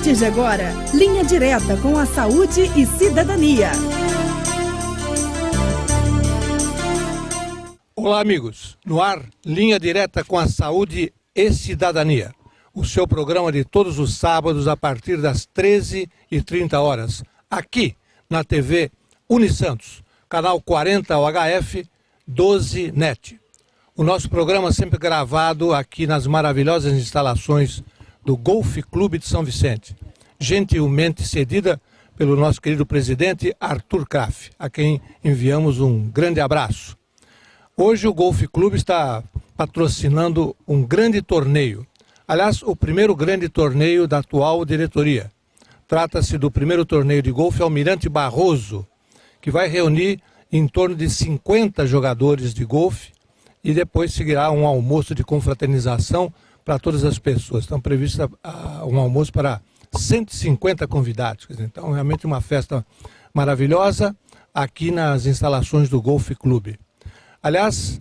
partir de agora, Linha Direta com a Saúde e Cidadania. Olá, amigos. No ar, Linha Direta com a Saúde e Cidadania. O seu programa de todos os sábados a partir das 13h30, aqui na TV Unisantos, canal 40 UHF 12 NET. O nosso programa sempre gravado aqui nas maravilhosas instalações do Golf Clube de São Vicente, gentilmente cedida pelo nosso querido presidente Arthur Kraft, a quem enviamos um grande abraço. Hoje o Golf Clube está patrocinando um grande torneio, aliás, o primeiro grande torneio da atual diretoria. Trata-se do primeiro torneio de golfe Almirante Barroso, que vai reunir em torno de 50 jogadores de golfe e depois seguirá um almoço de confraternização para todas as pessoas. Estão previstos um almoço para 150 convidados. Então, realmente uma festa maravilhosa aqui nas instalações do Golf Clube. Aliás,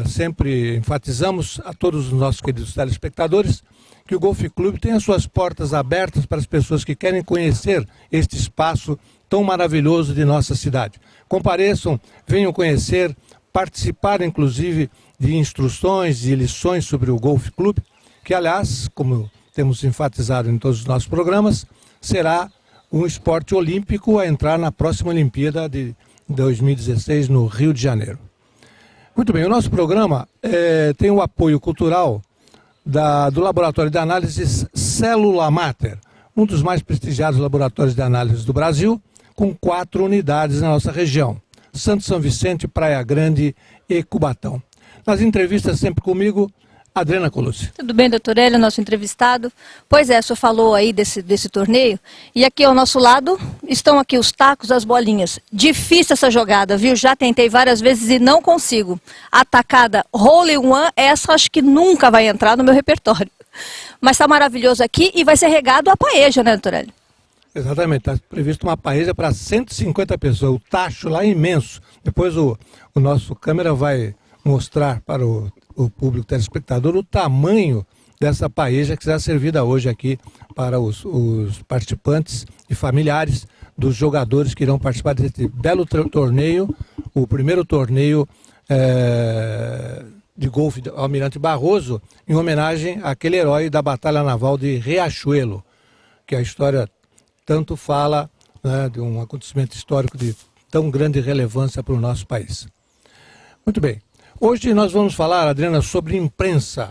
sempre enfatizamos a todos os nossos queridos telespectadores que o Golf Clube tem as suas portas abertas para as pessoas que querem conhecer este espaço tão maravilhoso de nossa cidade. Compareçam, venham conhecer, participar inclusive de instruções e lições sobre o Golf Clube, que aliás, como temos enfatizado em todos os nossos programas, será um esporte olímpico a entrar na próxima Olimpíada de 2016 no Rio de Janeiro. Muito bem, o nosso programa tem o apoio cultural do Laboratório de Análises Célula Mater, um dos mais prestigiados laboratórios de análise do Brasil, com 4 unidades na nossa região: Santo São Vicente, Praia Grande e Cubatão. Nas entrevistas sempre comigo, Adriana Colucci. Tudo bem, doutor Hélio, nosso entrevistado? Pois é, o senhor falou aí desse torneio, e aqui ao nosso lado estão aqui os tacos, as bolinhas. Difícil essa jogada, viu? Já tentei várias vezes e não consigo. A tacada hole one, essa acho que nunca vai entrar no meu repertório. Mas está maravilhoso aqui e vai ser regado a paeja, né, doutor Hélio? Exatamente, está previsto uma paeja para 150 pessoas, o tacho lá é imenso. Depois o nosso câmera vai mostrar para o público telespectador o tamanho dessa paeja que será servida hoje aqui para os participantes e familiares dos jogadores que irão participar desse belo torneio, o primeiro torneio de golfe do Almirante Barroso, em homenagem àquele herói da Batalha Naval de Riachuelo, que a história tanto fala, né, de um acontecimento histórico de tão grande relevância para o nosso país. Muito bem. Hoje nós vamos falar, Adriana, sobre imprensa.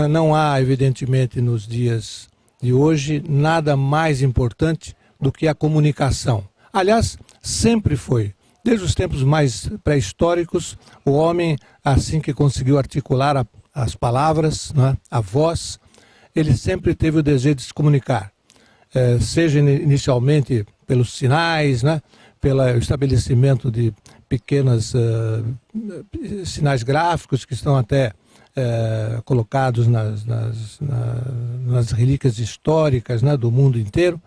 Não há, evidentemente, nos dias de hoje, nada mais importante do que a comunicação. Aliás, sempre foi. Desde os tempos mais pré-históricos, o homem, assim que conseguiu articular as palavras, né, a voz, ele sempre teve o desejo de se comunicar. Seja inicialmente pelos sinais, né, pelo estabelecimento de pequenos sinais gráficos que estão até colocados nas relíquias históricas, né, do mundo inteiro.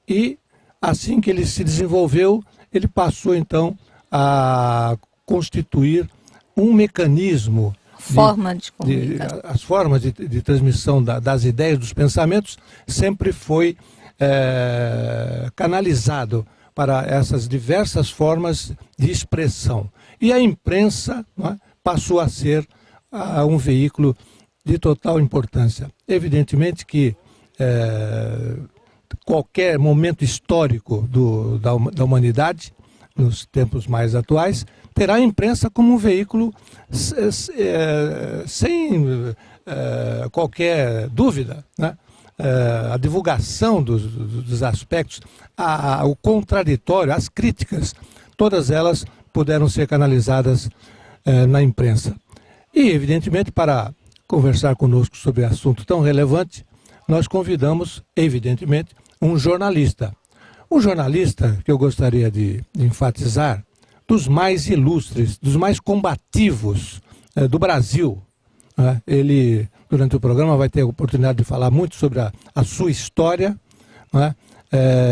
E assim que ele se desenvolveu, ele passou então a constituir um mecanismo, as formas de transmissão das ideias, dos pensamentos, sempre foi canalizado para essas diversas formas de expressão. E a imprensa, né, passou a ser um veículo de total importância. Evidentemente que qualquer momento histórico da humanidade, nos tempos mais atuais, terá a imprensa como um veículo sem qualquer dúvida, né? A divulgação dos aspectos, o contraditório, as críticas, todas elas puderam ser canalizadas na imprensa. E, evidentemente, para conversar conosco sobre assunto tão relevante, nós convidamos, evidentemente, um jornalista. Um jornalista que eu gostaria de enfatizar, dos mais ilustres, dos mais combativos do Brasil. Ele, durante o programa, vai ter a oportunidade de falar muito sobre a sua história, né?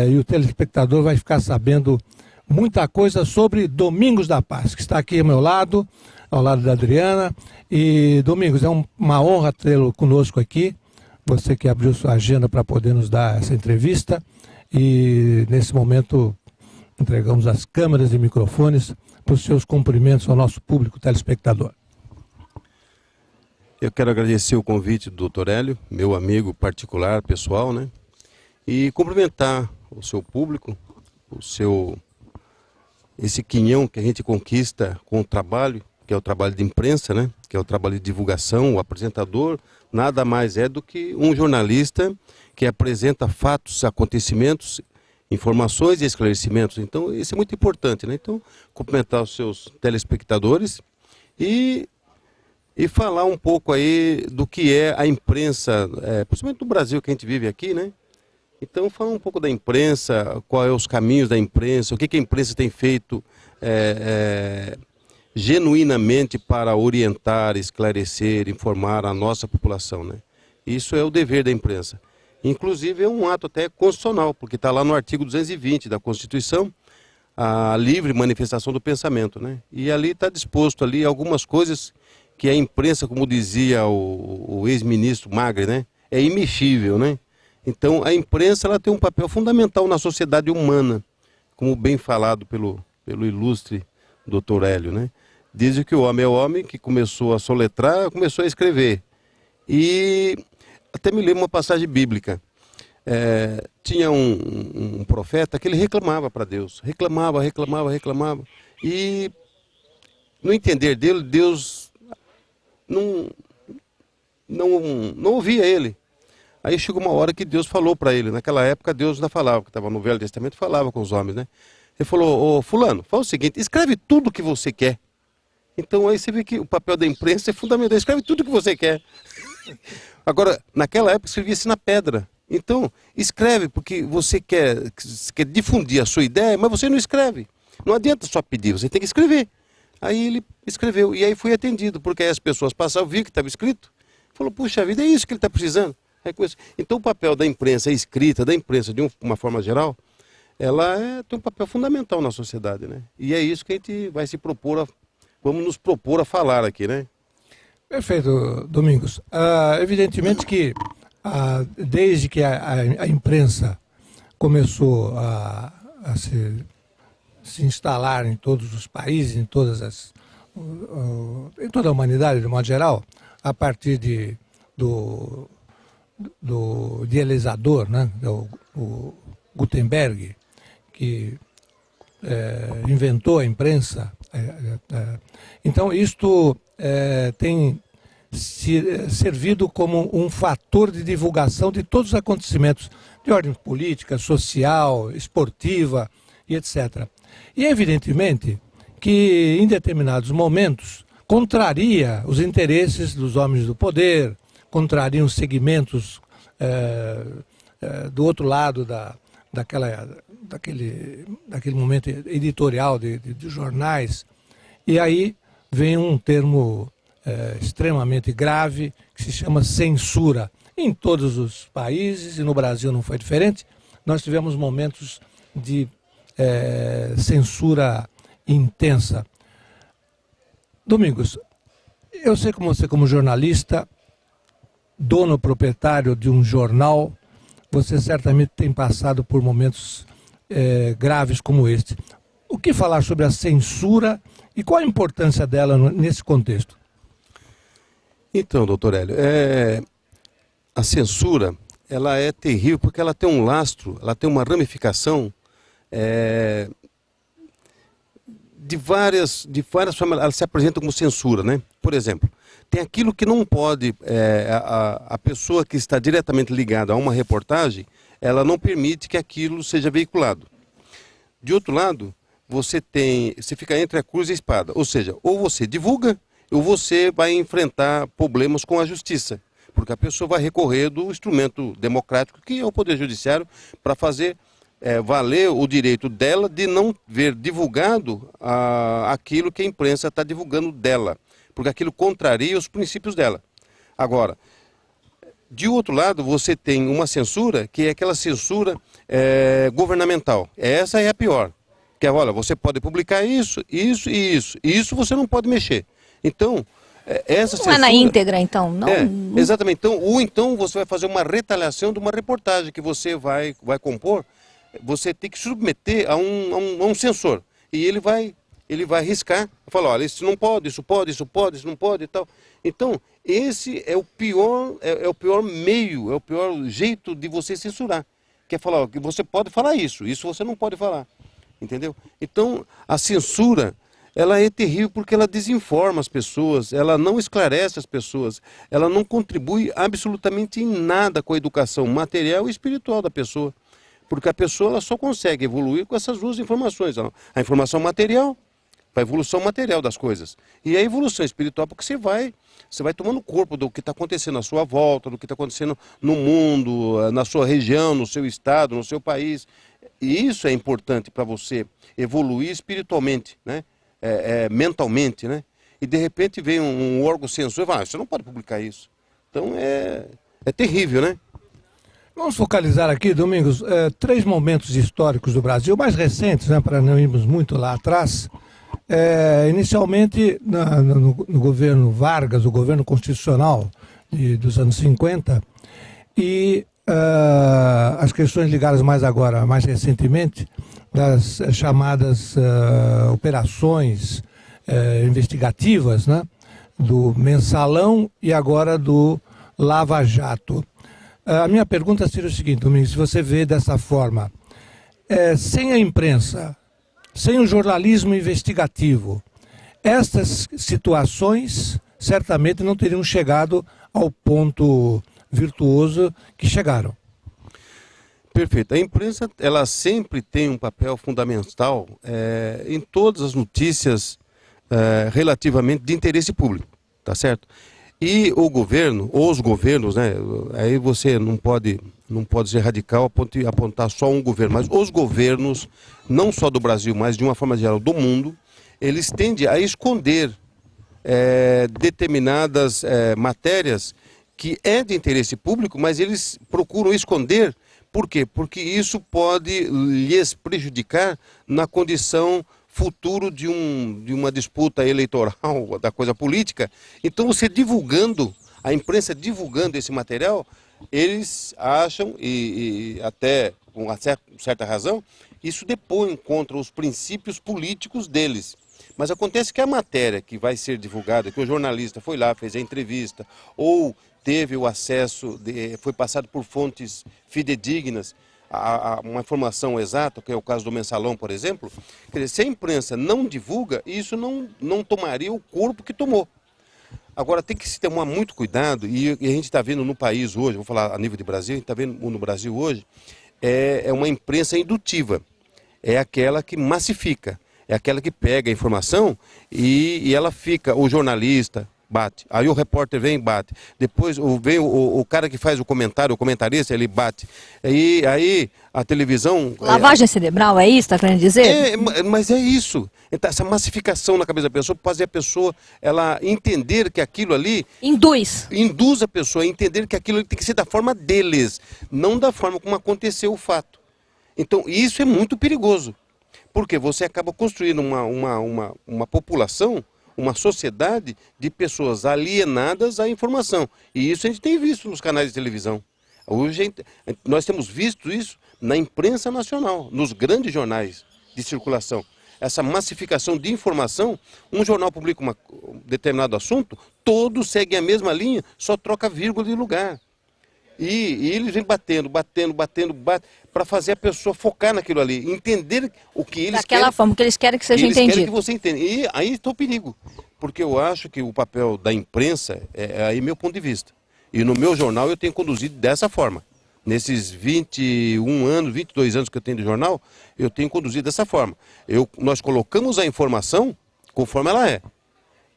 E o telespectador vai ficar sabendo muita coisa sobre Domingos da Paz, que está aqui ao meu lado, ao lado da Adriana. E, Domingos, é uma honra tê-lo conosco aqui, você que abriu sua agenda para poder nos dar essa entrevista. E nesse momento entregamos as câmeras e microfones para os seus cumprimentos ao nosso público telespectador. Eu quero agradecer o convite do Dr. Hélio, meu amigo particular, pessoal, né? E cumprimentar o seu público, esse quinhão que a gente conquista com o trabalho, que é o trabalho de imprensa, né? Que é o trabalho de divulgação. O apresentador nada mais é do que um jornalista que apresenta fatos, acontecimentos, informações e esclarecimentos. Então, isso é muito importante, né? Então, cumprimentar os seus telespectadores e falar um pouco aí do que é a imprensa, principalmente no Brasil que a gente vive aqui, né? Então, falar um pouco da imprensa, quais são os caminhos da imprensa, o que a imprensa tem feito genuinamente para orientar, esclarecer, informar a nossa população, né? Isso é o dever da imprensa. Inclusive é um ato até constitucional, porque está lá no artigo 220 da Constituição, a livre manifestação do pensamento, né? E ali está disposto ali algumas coisas que a imprensa, como dizia o ex-ministro Magre, né? É imexível, né? Então a imprensa ela tem um papel fundamental na sociedade humana, como bem falado pelo ilustre Dr. Hélio, né? Dizem que o homem é o homem que começou a soletrar, começou a escrever. E até me lembro uma passagem bíblica. Tinha um profeta que ele reclamava para Deus. Reclamava. E no entender dele, Deus não ouvia ele. Aí chegou uma hora que Deus falou para ele. Naquela época Deus ainda falava, que estava no Velho Testamento, falava com os homens, né? Ele falou: ô fulano, fala o seguinte, escreve tudo o que você quer. Então aí você vê que o papel da imprensa é fundamental, escreve tudo o que você quer. Agora, naquela época escrevia-se na pedra. Então, escreve porque você quer difundir a sua ideia, mas você não escreve. Não adianta só pedir, você tem que escrever. Aí ele escreveu, e aí foi atendido, porque aí as pessoas passavam, viram que estava escrito, falou: puxa vida, é isso que ele está precisando. Então o papel da imprensa, a escrita da imprensa, de uma forma geral, ela tem um papel fundamental na sociedade, né? E é isso que a gente vai vamos nos propor a falar aqui, né? Perfeito, Domingos. Evidentemente que desde que a imprensa começou a se instalar em todos os países, em toda a humanidade, de modo geral, a partir do idealizador, né, o Gutenberg, que inventou a imprensa. Então, isto tem servido como um fator de divulgação de todos os acontecimentos de ordem política, social, esportiva e etc. E evidentemente que em determinados momentos contraria os interesses dos homens do poder, contrariam os segmentos do outro lado daquele momento editorial de jornais. E aí vem um termo extremamente grave que se chama censura. Em todos os países, e no Brasil não foi diferente, nós tivemos momentos de censura intensa. Domingos, eu sei que você, como jornalista, dono proprietário de um jornal, você certamente tem passado por momentos graves como este. O que falar sobre a censura e qual a importância dela nesse contexto? Então, doutor Hélio, a censura, ela é terrível porque ela tem um lastro, ela tem uma ramificação de várias formas, ela se apresenta como censura, né? Por exemplo, tem aquilo que não pode, a pessoa que está diretamente ligada a uma reportagem, ela não permite que aquilo seja veiculado. De outro lado, você fica entre a cruz e a espada, ou seja, ou você divulga, ou você vai enfrentar problemas com a justiça, porque a pessoa vai recorrer do instrumento democrático, que é o Poder Judiciário, para fazer valer o direito dela de não ver divulgado aquilo que a imprensa está divulgando dela, porque aquilo contraria os princípios dela. Agora, de outro lado, você tem uma censura, que é aquela censura governamental. Essa é a pior. Que é, olha, você pode publicar isso, isso e isso. E isso você não pode mexer. Então, Essa Não é na censura- íntegra, então? Não, Exatamente. Então, ou então você vai fazer uma retaliação de uma reportagem que você vai compor, você tem que submeter a um censor. E ele vai riscar, falar, olha, isso não pode, isso pode, isso pode, isso não pode e tal. Então, esse é o pior, é o pior meio, é o pior jeito de você censurar. Que é falar, ó, que você pode falar isso você não pode falar. Entendeu? Então, a censura, ela é terrível porque ela desinforma as pessoas, ela não esclarece as pessoas, ela não contribui absolutamente em nada com a educação material e espiritual da pessoa. Porque a pessoa ela só consegue evoluir com essas duas informações. A informação material, a evolução material das coisas. E a evolução espiritual, porque você vai tomando corpo do que está acontecendo à sua volta, do que está acontecendo no mundo, na sua região, no seu estado, no seu país. E isso é importante para você evoluir espiritualmente, né? Mentalmente, né? E de repente vem um órgão censor e fala, você não pode publicar isso. Então é terrível, né? Vamos focalizar aqui, Domingos, 3 momentos históricos do Brasil, mais recentes, né, para não irmos muito lá atrás. Inicialmente, no governo Vargas, o governo constitucional dos anos 50, e as questões ligadas mais recentemente, das chamadas operações investigativas, né, do Mensalão e agora do Lava Jato. A minha pergunta seria o seguinte, Domingos, se você vê dessa forma, sem a imprensa, sem o jornalismo investigativo, estas situações certamente não teriam chegado ao ponto virtuoso que chegaram. Perfeito. A imprensa, ela sempre tem um papel fundamental em todas as notícias relativamente de interesse público, tá certo? E o governo, ou os governos, né? Aí você não pode ser radical apontar só um governo, mas os governos, não só do Brasil, mas de uma forma geral do mundo, eles tendem a esconder determinadas matérias que é de interesse público, mas eles procuram esconder. Por quê? Porque isso pode lhes prejudicar na condição futuro de uma disputa eleitoral, da coisa política. Então você divulgando, a imprensa divulgando esse material, eles acham, e até com uma certa razão, isso depõe contra os princípios políticos deles. Mas acontece que a matéria que vai ser divulgada, que o jornalista foi lá, fez a entrevista, ou teve o acesso, foi passado por fontes fidedignas, uma informação exata, que é o caso do Mensalão, por exemplo, quer dizer, se a imprensa não divulga, isso não tomaria o corpo que tomou. Agora, tem que se tomar muito cuidado, e a gente está vendo no país hoje, vou falar a nível de Brasil, a gente está vendo no Brasil hoje, é uma imprensa indutiva, é aquela que massifica, é aquela que pega a informação e ela fica, o jornalista bate, aí o repórter vem e bate, depois vem o cara que faz o comentário, o comentarista, ele bate, aí a televisão... Lavagem cerebral, é isso que está querendo dizer? Mas é isso, então, essa massificação na cabeça da pessoa, para fazer a pessoa ela entender que aquilo ali... Induz a pessoa a entender que aquilo ali tem que ser da forma deles, não da forma como aconteceu o fato. Então isso é muito perigoso, porque você acaba construindo uma população, uma sociedade de pessoas alienadas à informação. E isso a gente tem visto nos canais de televisão. Hoje nós temos visto isso na imprensa nacional, nos grandes jornais de circulação. Essa massificação de informação, um jornal publica um determinado assunto, todos seguem a mesma linha, só troca vírgula de lugar. E eles vêm batendo, para fazer a pessoa focar naquilo ali, entender o que eles querem. Daquela forma que eles querem que seja entendido. Eles querem que você entenda. E aí está o perigo, porque eu acho que o papel da imprensa é aí meu ponto de vista. E no meu jornal eu tenho conduzido dessa forma. Nesses 21 anos, 22 anos que eu tenho de jornal, eu tenho conduzido dessa forma. Nós colocamos a informação conforme ela é.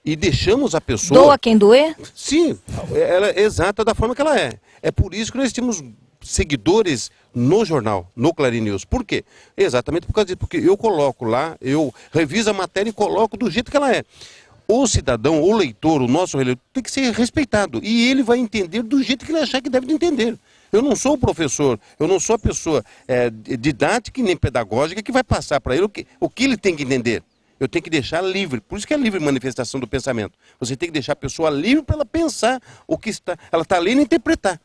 E deixamos a pessoa... Doa quem doer? Sim, ela é exata da forma que ela é. É por isso que nós temos seguidores no jornal, no Clarim News. Por quê? Exatamente por causa disso, porque eu coloco lá, eu reviso a matéria e coloco do jeito que ela é. O cidadão, o leitor, o nosso leitor, tem que ser respeitado. E ele vai entender do jeito que ele achar que deve de entender. Eu não sou o professor, eu não sou a pessoa didática e nem pedagógica que vai passar para ele o que ele tem que entender. Eu tenho que deixar livre. Por isso que é livre manifestação do pensamento. Você tem que deixar a pessoa livre para ela pensar o que está. Ela está lendo e interpretar.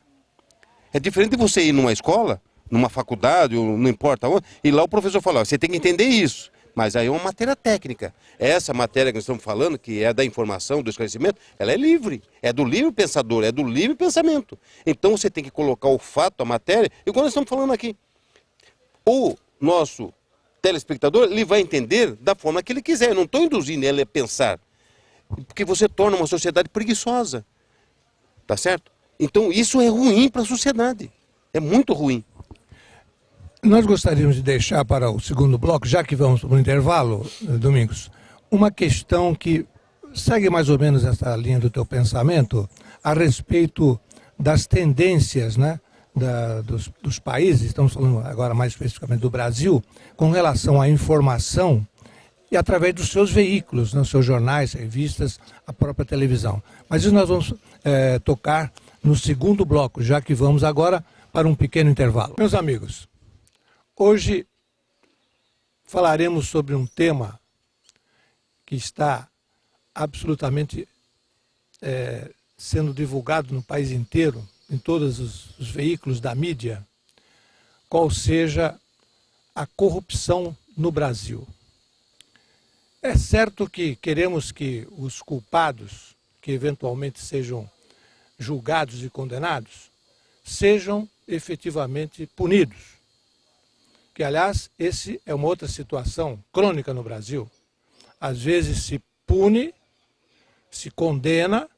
É diferente de você ir numa escola, numa faculdade, ou não importa onde, e lá o professor fala, você tem que entender isso. Mas aí é uma matéria técnica. Essa matéria que nós estamos falando, que é da informação, do esclarecimento, ela é livre. É do livre pensador, é do livre pensamento. Então você tem que colocar o fato, a matéria, igual nós estamos falando aqui. O nosso telespectador, ele vai entender da forma que ele quiser. Eu não estou induzindo ele a pensar. Porque você torna uma sociedade preguiçosa. Tá certo? Então isso é ruim para a sociedade. É muito ruim. Nós gostaríamos de deixar para o segundo bloco, já que vamos para o intervalo, Domingos, uma questão que segue mais ou menos essa linha do teu pensamento a respeito das tendências, né, dos países, estamos falando agora mais especificamente do Brasil, com relação à informação e através dos seus veículos, nos seus jornais, revistas, a própria televisão. Mas isso nós vamos tocar no segundo bloco, já que vamos agora para um pequeno intervalo. Meus amigos, hoje falaremos sobre um tema que está absolutamente sendo divulgado no país inteiro, em todos os veículos da mídia, qual seja a corrupção no Brasil. É certo que queremos que os culpados, que eventualmente sejam julgados e condenados, sejam efetivamente punidos. Que, aliás, esse é uma outra situação crônica no Brasil. Às vezes se pune, se condena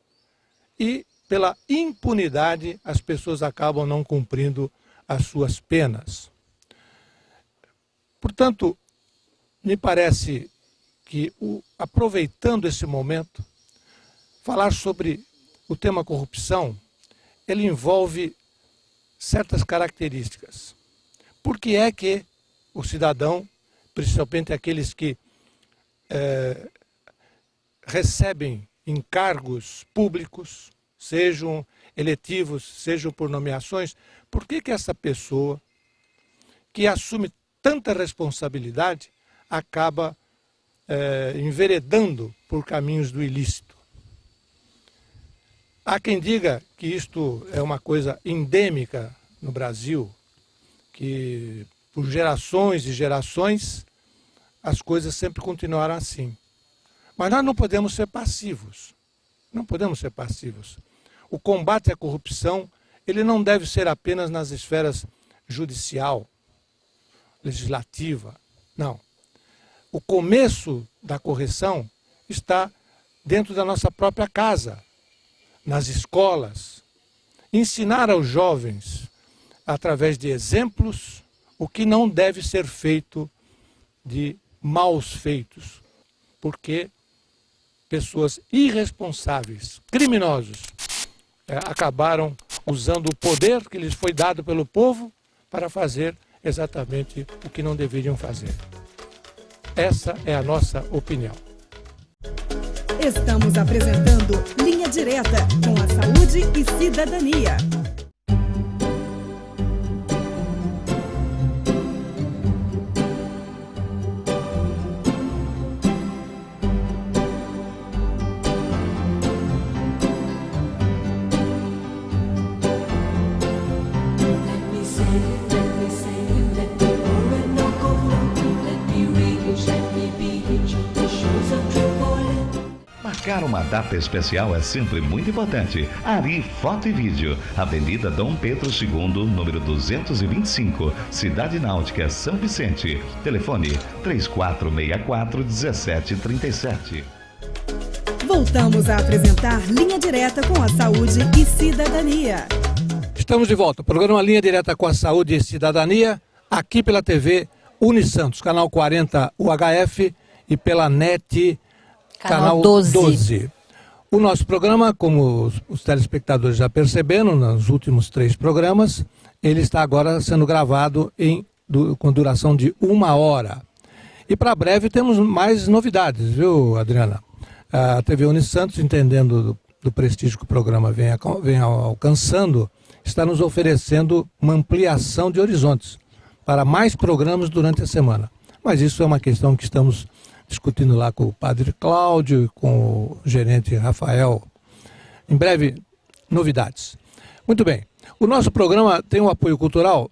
e, pela impunidade, as pessoas acabam não cumprindo as suas penas. Portanto, me parece que, aproveitando esse momento, falar sobre o tema corrupção, ele envolve certas características. Por que é que o cidadão, principalmente aqueles que recebem encargos públicos, sejam eletivos, sejam por nomeações, por que que essa pessoa que assume tanta responsabilidade acaba enveredando por caminhos do ilícito? Há quem diga que isto é uma coisa endêmica no Brasil, que por gerações e gerações as coisas sempre continuaram assim. Mas nós não podemos ser passivos. Não podemos ser passivos. O combate à corrupção, ele não deve ser apenas nas esferas judicial, legislativa. Não. O começo da correção está dentro da nossa própria casa, nas escolas. Ensinar aos jovens, através de exemplos, o que não deve ser feito de maus feitos, porque pessoas irresponsáveis, criminosos, acabaram usando o poder que lhes foi dado pelo povo para fazer exatamente o que não deveriam fazer. Essa é a nossa opinião. Estamos apresentando Linha Direta com a Saúde e Cidadania. Marcar uma data especial é sempre muito importante. Ari Foto e Vídeo, Avenida Dom Pedro II, número 225, Cidade Náutica, São Vicente. Telefone 3464-1737. Voltamos a apresentar Linha Direta com a Saúde e Cidadania. Estamos de volta. Programa Linha Direta com a Saúde e Cidadania, aqui pela TV Unisantos, canal 40 UHF e pela NET, canal 12. O nosso programa, como os telespectadores já perceberam, nos últimos 3 programas, ele está agora sendo gravado com duração de 1 hora. E para breve temos mais novidades, viu, Adriana? A TV Unisantos, entendendo do prestígio que o programa vem alcançando, está nos oferecendo uma ampliação de horizontes para mais programas durante a semana. Mas isso é uma questão que estamos discutindo lá com o padre Cláudio e com o gerente Rafael. Em breve, novidades. Muito bem. O nosso programa tem um apoio cultural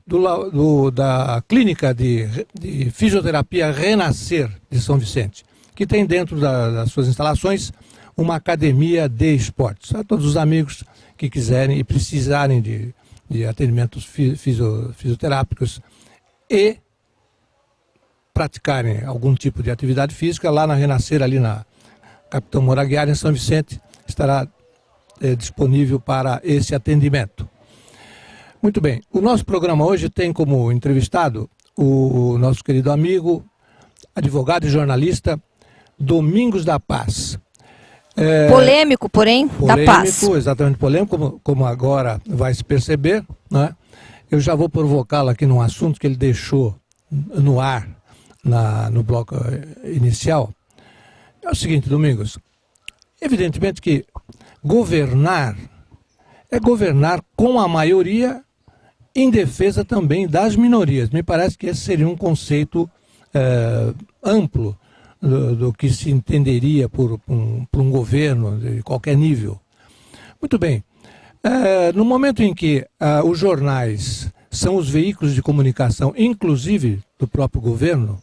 da Clínica de Fisioterapia Renascer de São Vicente, que tem dentro das suas instalações uma academia de esportes. A todos os amigos que quiserem e precisarem de atendimentos fisioterápicos e praticarem algum tipo de atividade física, lá na Renascer, ali na Capitão Moraguiara, em São Vicente, estará disponível para esse atendimento. Muito bem, o nosso programa hoje tem como entrevistado o nosso querido amigo, advogado e jornalista, Domingos da Paz. Polêmico, porém, da paz. Exatamente polêmico, como agora vai se perceber, né? Eu já vou provocá-lo aqui num assunto que ele deixou no ar, no bloco inicial. É o seguinte, Domingos, evidentemente que governar é governar com a maioria em defesa também das minorias. Me parece que esse seria um conceito amplo do que se entenderia por um governo de qualquer nível. Muito bem. No momento em que os jornais são os veículos de comunicação, inclusive do próprio governo,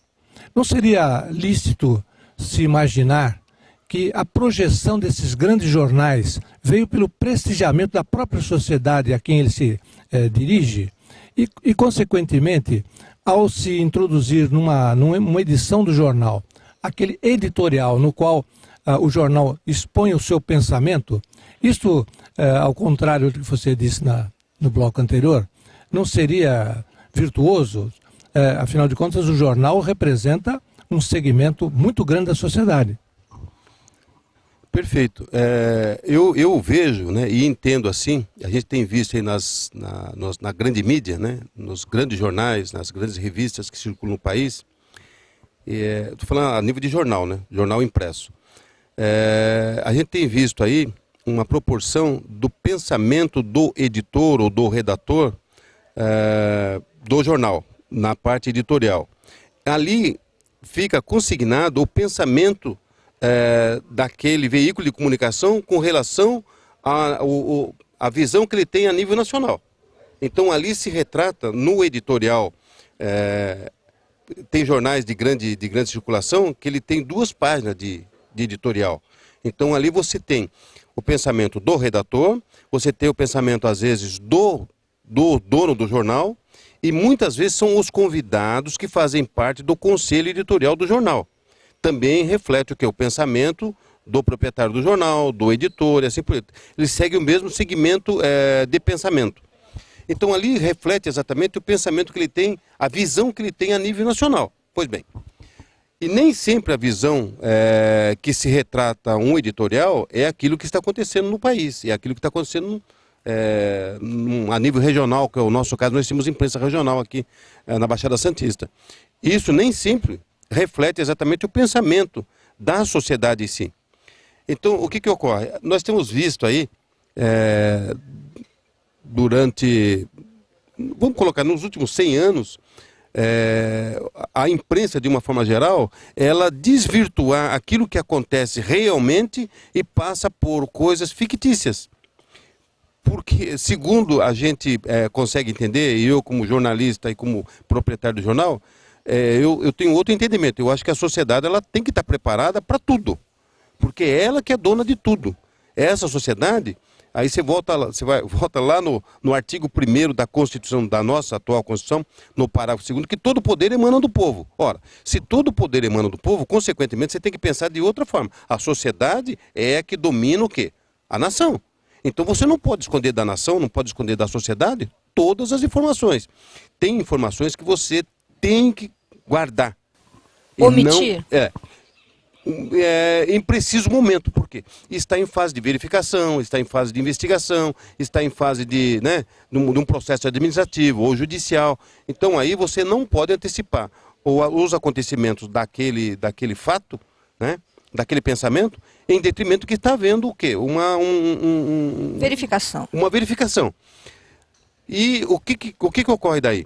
não seria lícito se imaginar que a projeção desses grandes jornais veio pelo prestigiamento da própria sociedade a quem ele se dirige e, consequentemente, ao se introduzir numa edição do jornal, aquele editorial no qual o jornal expõe o seu pensamento, isto, ao contrário do que você disse no bloco anterior, não seria virtuoso? Afinal de contas, o jornal representa um segmento muito grande da sociedade. Perfeito. Eu vejo, né, e entendo assim, a gente tem visto aí na grande mídia, né, nos grandes jornais, nas grandes revistas que circulam no país, estou falando a nível de jornal, né, jornal impresso. A gente tem visto aí uma proporção do pensamento do editor ou do redator do jornal, na parte editorial. Ali fica consignado o pensamento daquele veículo de comunicação com relação à visão que ele tem a nível nacional. Então ali se retrata no editorial, tem jornais de grande circulação que ele tem 2 páginas de editorial. Então ali você tem o pensamento do redator, você tem o pensamento às vezes do dono do jornal e muitas vezes são os convidados que fazem parte do conselho editorial do jornal. Também reflete o que? O pensamento do proprietário do jornal, do editor, e assim por diante. Ele segue o mesmo segmento de pensamento. Então ali reflete exatamente o pensamento que ele tem, a visão que ele tem a nível nacional. Pois bem, e nem sempre a visão que se retrata um editorial é aquilo que está acontecendo no país, é aquilo que está acontecendo a nível regional, que é o nosso caso, nós temos imprensa regional aqui na Baixada Santista. Isso nem sempre reflete exatamente o pensamento da sociedade em si. Então, o que ocorre? Nós temos visto aí, vamos colocar, nos últimos 100 anos, a imprensa, de uma forma geral, ela desvirtuar aquilo que acontece realmente e passa por coisas fictícias. Porque, segundo a gente consegue entender, e eu como jornalista e como proprietário do jornal, eu tenho outro entendimento. Eu acho que a sociedade ela tem que estar preparada para tudo, porque é ela que é dona de tudo. Essa sociedade, aí você volta lá no artigo 1º da Constituição, da nossa atual Constituição, no parágrafo 2º, que todo poder emana do povo. Ora, se todo poder emana do povo, consequentemente você tem que pensar de outra forma. A sociedade é a que domina o quê? A nação. Então você não pode esconder da nação, não pode esconder da sociedade todas as informações. Tem informações que você tem que guardar. Omitir. Em preciso momento, por quê? Está em fase de verificação, está em fase de investigação, está em fase de um processo administrativo ou judicial. Então aí você não pode antecipar os acontecimentos daquele fato, né? Daquele pensamento, em detrimento que está havendo o quê? Verificação. Uma verificação. E o que ocorre daí?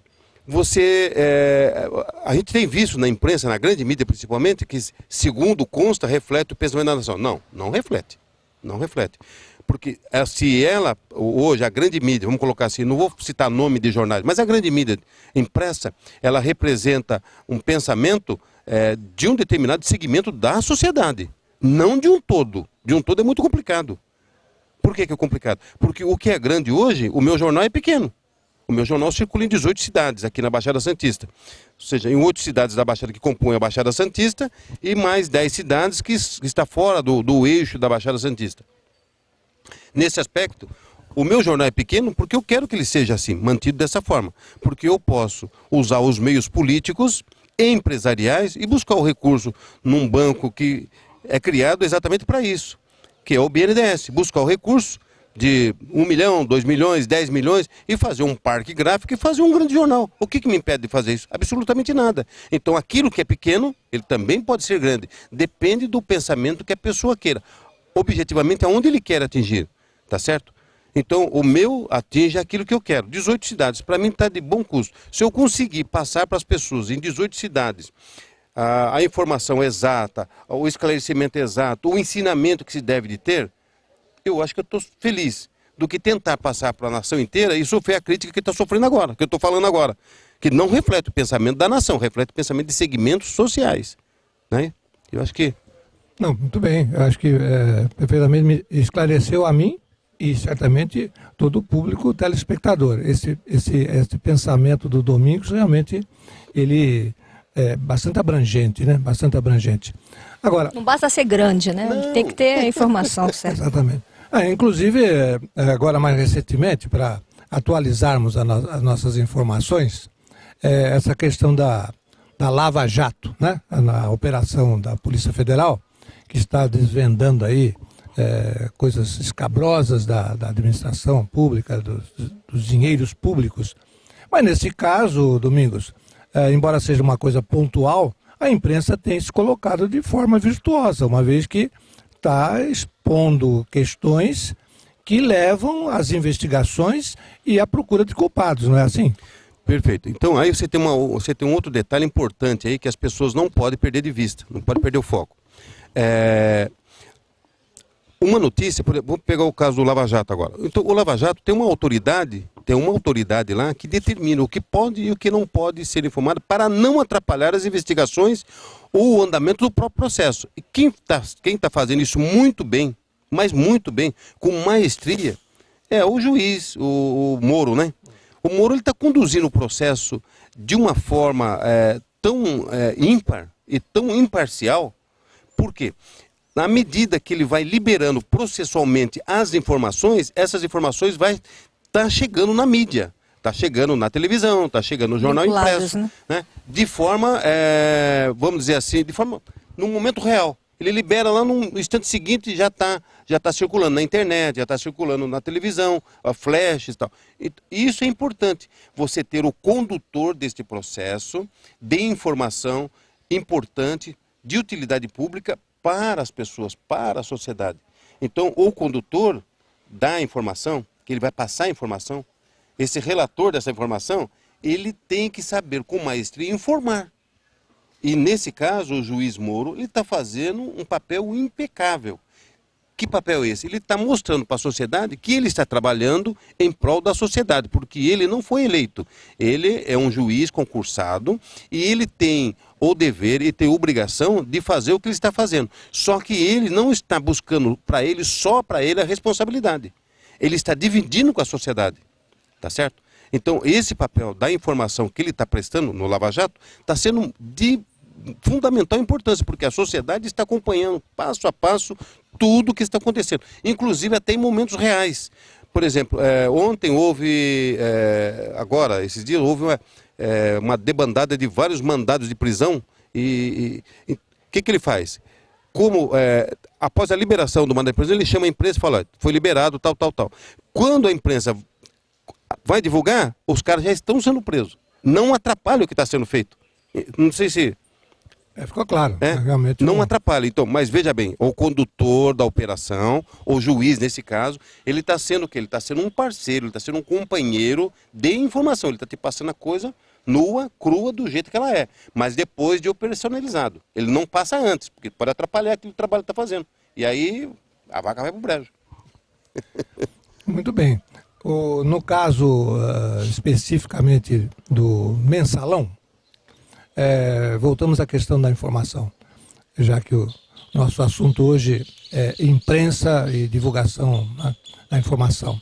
a gente tem visto na imprensa, na grande mídia principalmente, que segundo consta, reflete o pensamento da nação. Não reflete. Não reflete. Porque se hoje, a grande mídia, vamos colocar assim, não vou citar nome de jornais, mas a grande mídia impressa, ela representa um pensamento de um determinado segmento da sociedade, não de um todo. De um todo é muito complicado. Por que é complicado? Porque o que é grande hoje, o meu jornal é pequeno. O meu jornal circula em 18 cidades aqui na Baixada Santista. Ou seja, em 8 cidades da Baixada que compõem a Baixada Santista e mais 10 cidades que está fora do eixo da Baixada Santista. Nesse aspecto, o meu jornal é pequeno porque eu quero que ele seja assim, mantido dessa forma. Porque eu posso usar os meios políticos e empresariais e buscar o recurso num banco que é criado exatamente para isso, que é o BNDES. Buscar o recurso de 1 milhão, 2 milhões, 10 milhões e fazer um parque gráfico e fazer um grande jornal. O que me impede de fazer isso? Absolutamente nada. Então aquilo que é pequeno, ele também pode ser grande. Depende do pensamento que a pessoa queira. Objetivamente, aonde ele quer atingir. Tá certo? Então o meu atinge aquilo que eu quero. 18 cidades, para mim está de bom custo. Se eu conseguir passar para as pessoas em 18 cidades a informação exata, o esclarecimento exato, o ensinamento que se deve de ter, eu acho que eu estou feliz do que tentar passar para a nação inteira e sofrer a crítica que está sofrendo agora, que eu estou falando agora, que não reflete o pensamento da nação, reflete o pensamento de segmentos sociais. Né? Eu acho que... Não, muito bem. Eu acho que perfeitamente me esclareceu a mim e certamente todo o público telespectador. Esse pensamento do Domingos realmente ele é bastante abrangente, né? Bastante abrangente. Agora, não basta ser grande, né? Não. Tem que ter a informação certa. Exatamente. Inclusive, agora mais recentemente, para atualizarmos as nossas informações, essa questão da Lava Jato, né? Na operação da Polícia Federal, que está desvendando aí coisas escabrosas da administração pública, dos dinheiros públicos. Mas nesse caso, Domingos, embora seja uma coisa pontual, a imprensa tem se colocado de forma virtuosa, uma vez que está expondo questões que levam às investigações e à procura de culpados, não é assim? Perfeito. Então aí você tem um outro detalhe importante aí que as pessoas não podem perder de vista, não podem perder o foco. Uma notícia, por exemplo, vamos pegar o caso do Lava Jato agora. Então o Lava Jato tem uma autoridade lá que determina o que pode e o que não pode ser informado para não atrapalhar as investigações ou o andamento do próprio processo. E quem tá fazendo isso muito bem, mas muito bem, com maestria, é o juiz, o Moro, né? O Moro está conduzindo o processo de uma forma tão ímpar e tão imparcial. Por quê? Na medida que ele vai liberando processualmente as informações, essas informações vai estar chegando na mídia, está chegando na televisão, está chegando no jornal impresso, né? De forma, vamos dizer assim, num momento real. Ele libera lá no instante seguinte já está circulando na internet, já está circulando na televisão, flashes e tal. E isso é importante, você ter o condutor deste processo de informação importante, de utilidade pública para as pessoas, para a sociedade. Então, o condutor da informação, que ele vai passar a informação, esse relator dessa informação, ele tem que saber com maestria informar. E nesse caso, o juiz Moro, ele está fazendo um papel impecável. Que papel é esse? Ele está mostrando para a sociedade que ele está trabalhando em prol da sociedade, porque ele não foi eleito. Ele é um juiz concursado e ele tem o dever e tem a obrigação de fazer o que ele está fazendo. Só que ele não está buscando só para ele a responsabilidade. Ele está dividindo com a sociedade, tá certo? Então, esse papel da informação que ele está prestando no Lava Jato está sendo de fundamental importância, porque a sociedade está acompanhando passo a passo tudo o que está acontecendo, inclusive até em momentos reais. Por exemplo, ontem houve, agora, esses dias, houve uma debandada de vários mandados de prisão e o que ele faz? Após a liberação do mandado de prisão, ele chama a imprensa e fala, foi liberado, tal. Quando a imprensa vai divulgar, os caras já estão sendo presos. Não atrapalha o que está sendo feito. Não sei se... ficou claro. Realmente não atrapalha. Então, mas veja bem, o condutor da operação, o juiz nesse caso, ele está sendo o quê? Ele está sendo um parceiro, ele está sendo um companheiro de informação. Ele está te passando a coisa nua, crua, do jeito que ela é, mas depois de operacionalizado. Ele não passa antes, porque pode atrapalhar aquele trabalho que está fazendo. E aí a vaca vai para o brejo. Muito bem. No caso especificamente do mensalão, voltamos à questão da informação, já que o nosso assunto hoje é imprensa e divulgação, né, da informação.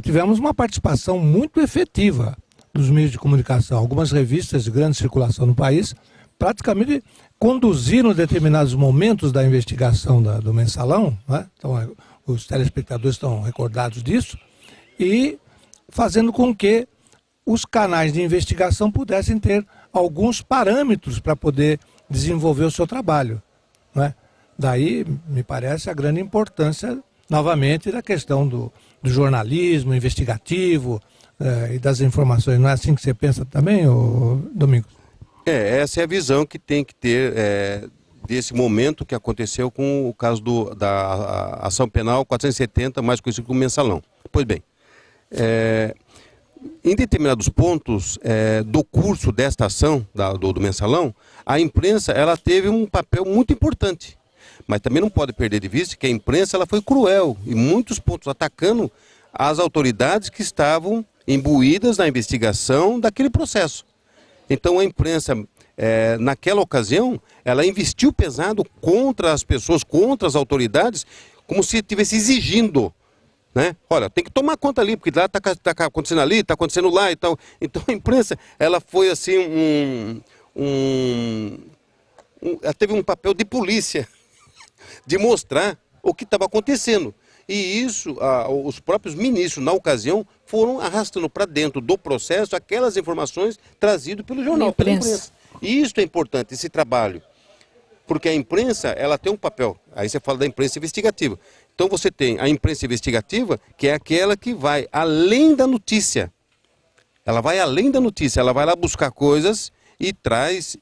Tivemos uma participação muito efetiva dos meios de comunicação. Algumas revistas de grande circulação no país praticamente conduziram determinados momentos da investigação do mensalão, né? Então, os telespectadores estão recordados disso, e fazendo com que os canais de investigação pudessem ter alguns parâmetros para poder desenvolver o seu trabalho, né? Daí, me parece, a grande importância, novamente, da questão do jornalismo investigativo e das informações. Não é assim que você pensa também, Domingos? Essa é a visão que tem que ter desse momento que aconteceu com o caso da ação penal 470, mais conhecido como mensalão. Pois bem, em determinados pontos do curso desta ação, do mensalão, a imprensa ela teve um papel muito importante. Mas também não pode perder de vista que a imprensa ela foi cruel, em muitos pontos, atacando as autoridades que estavam imbuídas na investigação daquele processo. Então a imprensa, naquela ocasião, ela investiu pesado contra as pessoas, contra as autoridades, como se estivesse exigindo, né? Olha, tem que tomar conta ali, porque lá está acontecendo ali, está acontecendo lá e tal. Então a imprensa, ela foi assim, ela teve um papel de polícia, de mostrar o que estava acontecendo. E isso, os próprios ministros, na ocasião, foram arrastando para dentro do processo aquelas informações trazidas pelo jornal, pela imprensa. E isso é importante, esse trabalho. Porque a imprensa, ela tem um papel. Aí você fala da imprensa investigativa. Então você tem a imprensa investigativa, que é aquela que vai além da notícia. Ela vai além da notícia, ela vai lá buscar coisas e traz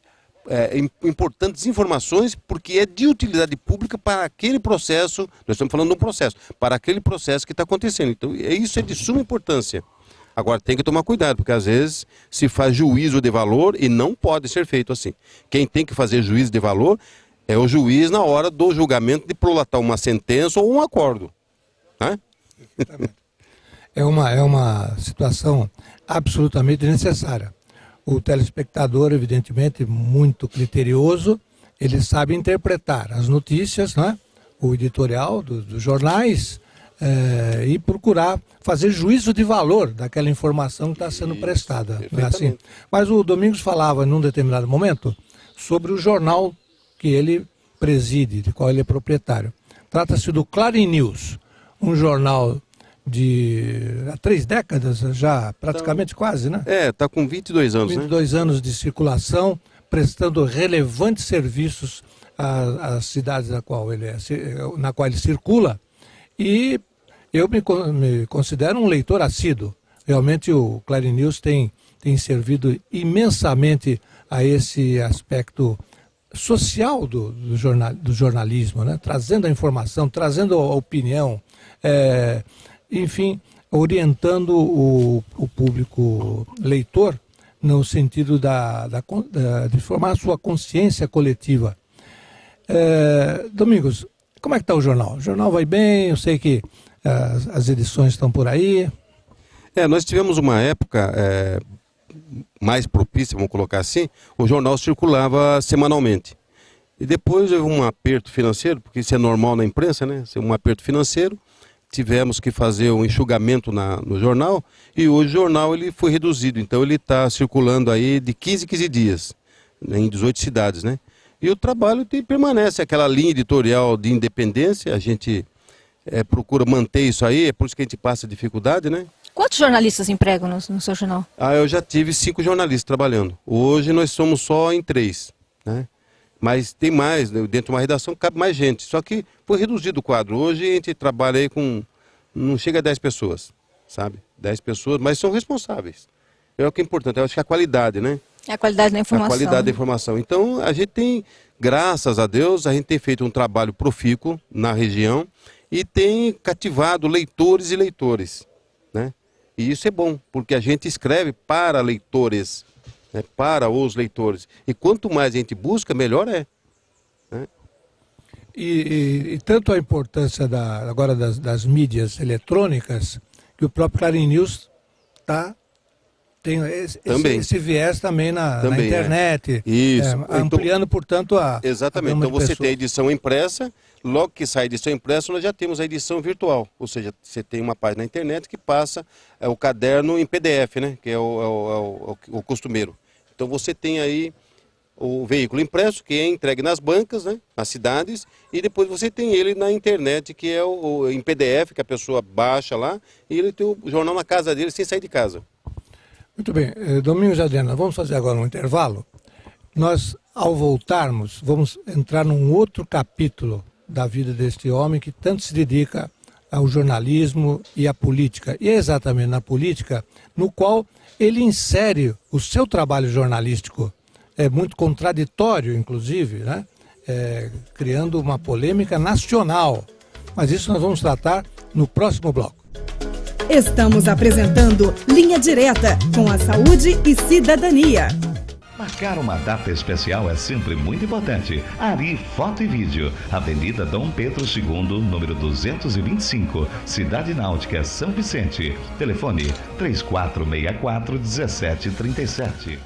importantes informações, porque é de utilidade pública para aquele processo, nós estamos falando de um processo, para aquele processo que está acontecendo. Então isso é de suma importância. Agora tem que tomar cuidado, porque às vezes se faz juízo de valor e não pode ser feito assim. Quem tem que fazer juízo de valor é o juiz na hora do julgamento de prolatar uma sentença ou um acordo, né? É uma situação absolutamente necessária. O telespectador, evidentemente, muito criterioso, ele sabe interpretar as notícias, né? O editorial dos jornais, e procurar fazer juízo de valor daquela informação que está sendo prestada. Não é assim? Mas o Domingos falava, num determinado momento, sobre o jornal que ele preside, de qual ele é proprietário. Trata-se do Clarim News, um jornal há 3 décadas já, praticamente, quase, né? Está com 22 anos, 22 anos de circulação, prestando relevantes serviços às cidades na qual ele circula. E eu me considero um leitor assíduo. Realmente o Clarim News tem servido imensamente a esse aspecto social do jornalismo, né? Trazendo a informação, trazendo a opinião, enfim, orientando o público leitor no sentido de formar a sua consciência coletiva. Domingos, como é que está o jornal? O jornal vai bem, eu sei que as edições estão por aí. Nós tivemos uma época mais propícia, vamos colocar assim, o jornal circulava semanalmente. E depois houve um aperto financeiro, porque isso é normal na imprensa, né? Um aperto financeiro. Tivemos que fazer um enxugamento no jornal, e hoje o jornal ele foi reduzido, então ele está circulando aí de 15 em 15 dias, né, em 18 cidades, né? E o trabalho permanece, aquela linha editorial de independência, a gente procura manter isso aí, é por isso que a gente passa dificuldade, né? Quantos jornalistas empregam no seu jornal? Eu já tive 5 jornalistas trabalhando, hoje nós somos só em 3, né? Mas tem mais, né? Dentro de uma redação cabe mais gente. Só que foi reduzido o quadro. Hoje a gente trabalha aí com... não chega a 10 pessoas, sabe? 10 pessoas, mas são responsáveis. É o que é importante, eu acho que é a qualidade, né? É a qualidade da informação. A qualidade da informação. Então a gente tem, graças a Deus, a gente tem feito um trabalho profícuo na região e tem cativado leitores e leitores, né? E isso é bom, porque a gente escreve para leitores. né, para os leitores. E quanto mais a gente busca, melhor é. Né? E tanto a importância agora das mídias eletrônicas, que o próprio Clarim News tem esse viés também na internet, Isso. ampliando, portanto, exatamente. Então você tem a edição impressa, logo que sai a edição impressa, nós já temos a edição virtual. Ou seja, você tem uma página na internet que passa o caderno em PDF, né? Que é o costumeiro. Então você tem aí o veículo impresso, que é entregue nas bancas, né, nas cidades, e depois você tem ele na internet, que é em PDF, que a pessoa baixa lá, e ele tem o jornal na casa dele sem sair de casa. Muito bem. Domingos e Adriana, vamos fazer agora um intervalo. Nós, ao voltarmos, vamos entrar num outro capítulo da vida deste homem que tanto se dedica ao jornalismo e à política. E é exatamente na política no qual ele insere o seu trabalho jornalístico. É muito contraditório, inclusive, né? Criando uma polêmica nacional. Mas isso nós vamos tratar no próximo bloco. Estamos apresentando Linha Direta com a Saúde e Cidadania. Marcar uma data especial é sempre muito importante. Ari Foto e Vídeo, Avenida Dom Pedro II, número 225, Cidade Náutica, São Vicente. Telefone 3464-1737.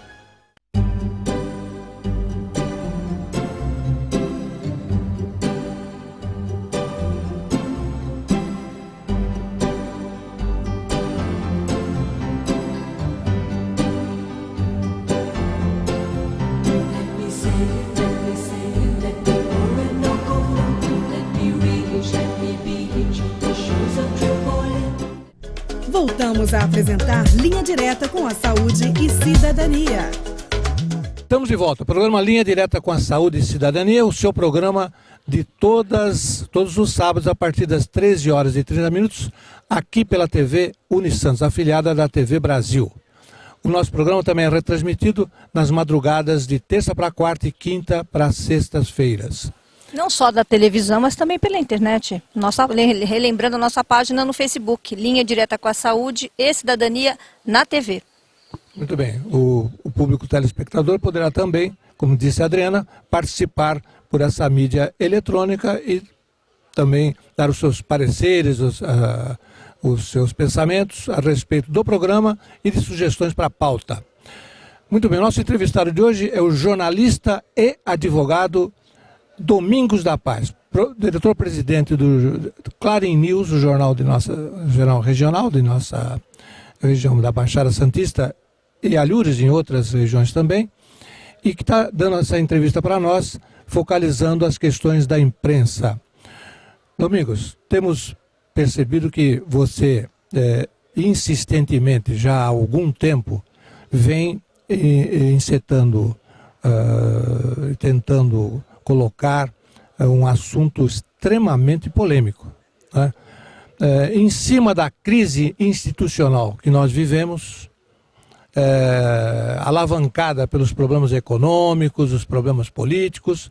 Voltamos a apresentar Linha Direta com a Saúde e Cidadania. Estamos de volta. O programa Linha Direta com a Saúde e Cidadania, o seu programa de todos os sábados a partir das 13h30, aqui pela TV Unisantos, afiliada da TV Brasil. O nosso programa também é retransmitido nas madrugadas de terça para quarta e quinta para sextas-feiras. Não só da televisão, mas também pela internet. Relembrando a nossa página no Facebook, Linha Direta com a Saúde e Cidadania na TV. Muito bem. O público telespectador poderá também, como disse a Adriana, participar por essa mídia eletrônica e também dar os seus pareceres, os seus pensamentos a respeito do programa e de sugestões para a pauta. Muito bem. Nosso entrevistado de hoje é o jornalista e advogado Domingos da Paz, diretor-presidente do Clarim News, o jornal regional de nossa região da Baixada Santista e Alhures, em outras regiões também, e que está dando essa entrevista para nós, focalizando as questões da imprensa. Domingos, temos percebido que você, insistentemente, já há algum tempo, vem encetando, tentando colocar um assunto extremamente polêmico, né? Em cima da crise institucional que nós vivemos, alavancada pelos problemas econômicos, os problemas políticos,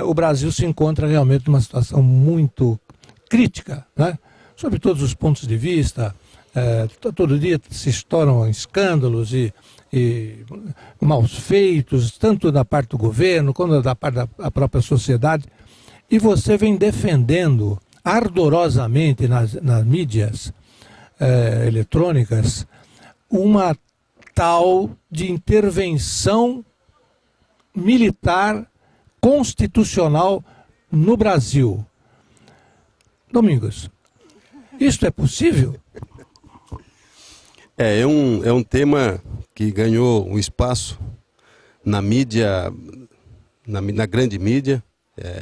o Brasil se encontra realmente numa situação muito crítica, né? Sob todos os pontos de vista. Todo dia se estouram escândalos e maus feitos, tanto da parte do governo quanto da parte da própria sociedade. E você vem defendendo ardorosamente nas mídias eletrônicas uma tal de intervenção militar constitucional no Brasil. Domingos, isto é possível? É um tema que ganhou um espaço na mídia, na grande mídia,